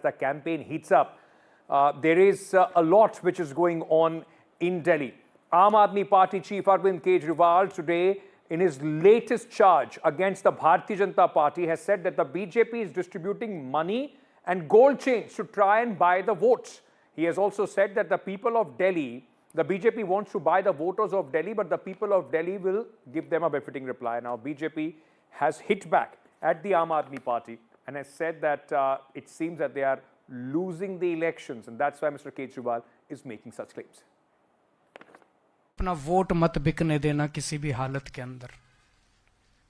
the campaign heats up, there is a lot which is going on in Delhi. Aam Aadmi Party chief Arvind Kejriwal today, in his latest charge against the Bharatiya Janata Party, has said that the BJP is distributing money and gold chains to try and buy the votes. He has also said that the people of Delhi, the BJP wants to buy the voters of Delhi, but the people of Delhi will give them a befitting reply. Now, BJP has hit back at the Aam Aadmi Party and has said that it seems that they are losing the elections, and that's why Mr. Kejriwal is making such claims. अपना vote मत बिकने देना किसी भी हालत के अंदर।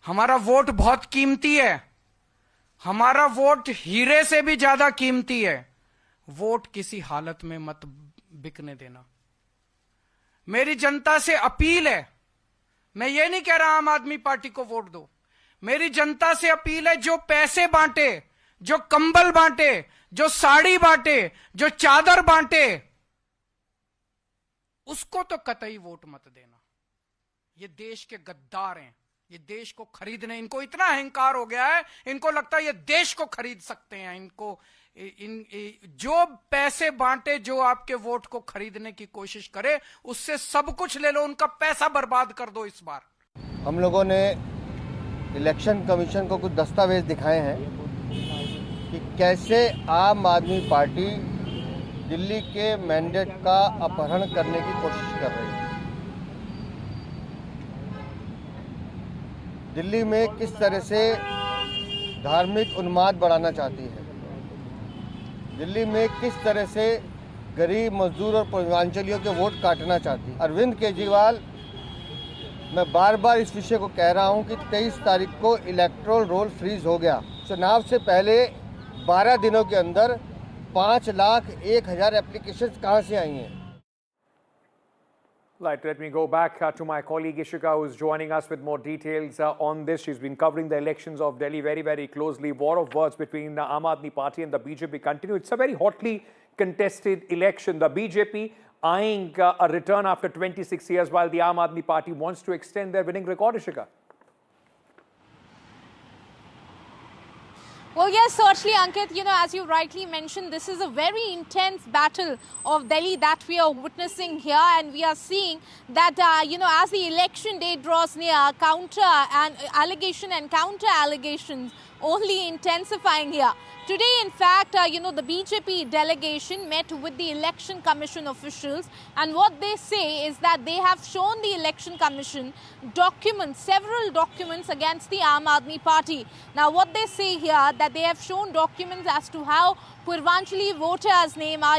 हमारा वोट बहुत कीमती है, हमारा वोट हीरे से भी ज्यादा कीमती है। वोट किसी हालत में मत बिकने देना। मेरी जनता से अपील है, मैं ये नहीं कह रहा आम आदमी पार्टी को वोट दो, मेरी जनता से अपील है, जो पैसे बांटे, जो कंबल बांटे, जो साड़ी बांटे, जो चादर बांटे, उसको तो कतई वोट मत देना। ये देश के गद्दार हैं, ये देश को खरीदने, इनको इतना अहंकार हो गया है, इनको लगता है ये देश को खरीद सकते हैं। इनको जो पैसे बांटे, जो आपके वोट को खरीदने की कोशिश करे, उससे सब कुछ ले लो, उनका पैसा बर्बाद कर दो। इस बार हम लोगों ने इलेक्शन कमीशन को कुछ दस्तावेज दिखाए हैं कि कैसे आम आदमी पार्टी दिल्ली के मैंडेट का अपहरण करने की कोशिश कर रही है। दिल्ली में किस तरह से धार्मिक उन्माद बढ़ाना चाहती है, दिल्ली में किस तरह से गरीब मजदूर और पूर्वांचलियों के वोट काटना चाहती है। अरविंद केजरीवाल, मैं बार बार इस विषय को कह रहा हूं कि 23 तारीख को इलेक्टोरल रोल फ्रीज हो गया। चुनाव से पहले 12 दिनों के अंदर 5,01,000 एप्लीकेशंस कहां से आई हैं? Right, let me go back to my colleague Ishika, who is joining us with more details on this. She's been covering the elections of Delhi very, very closely. War of words between the Aam Aadmi Party and the BJP continue. It's a very hotly contested election. The BJP eyeing a return after 26 years, while the Aam Aadmi Party wants to extend their winning record, Ishika. Well, yes, certainly, Ankit, as you rightly mentioned, this is a very intense battle of Delhi that we are witnessing here, and we are seeing that, as the election day draws near, allegation and counter allegations only intensifying here. Today, in fact, the BJP delegation met with the Election Commission officials, and what they say is that they have shown the Election Commission documents, several documents against the Aam Aadmi Party. Now, what they say here, that they have shown documents as to how Purvanchali voters' name are,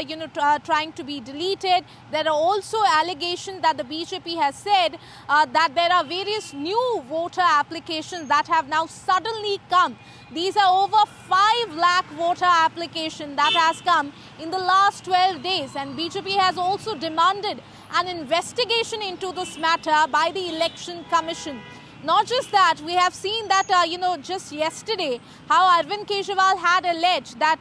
trying to be deleted. There are also allegations that the BJP has said that there are various new voter applications that have now suddenly come. These are over 5 lakh voter application that has come in the last 12 days. And BJP has also demanded an investigation into this matter by the Election Commission. Not just that, we have seen that, just yesterday, how Arvind Kejriwal had alleged that,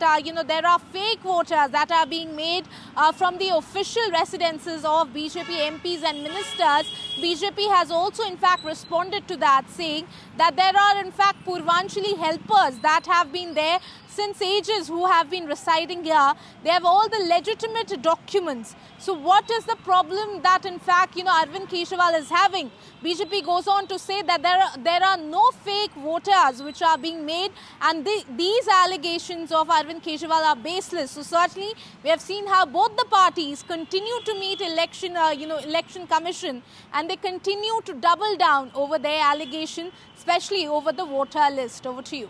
there are fake voters that are being made from the official residences of BJP MPs and ministers. BJP has also, in fact, responded to that, saying that there are, in fact, Purvanchali helpers that have been there since ages who have been residing here. They have all the legitimate documents. So what is the problem that, in fact, Arvind Kejriwal is having? BJP goes on to say that there are no fake voters which are being made, and these allegations of Arvind Kejriwal are baseless. So certainly we have seen how both the parties continue to meet election commission, and they continue to double down over their allegation, especially over the voter list. Over to you.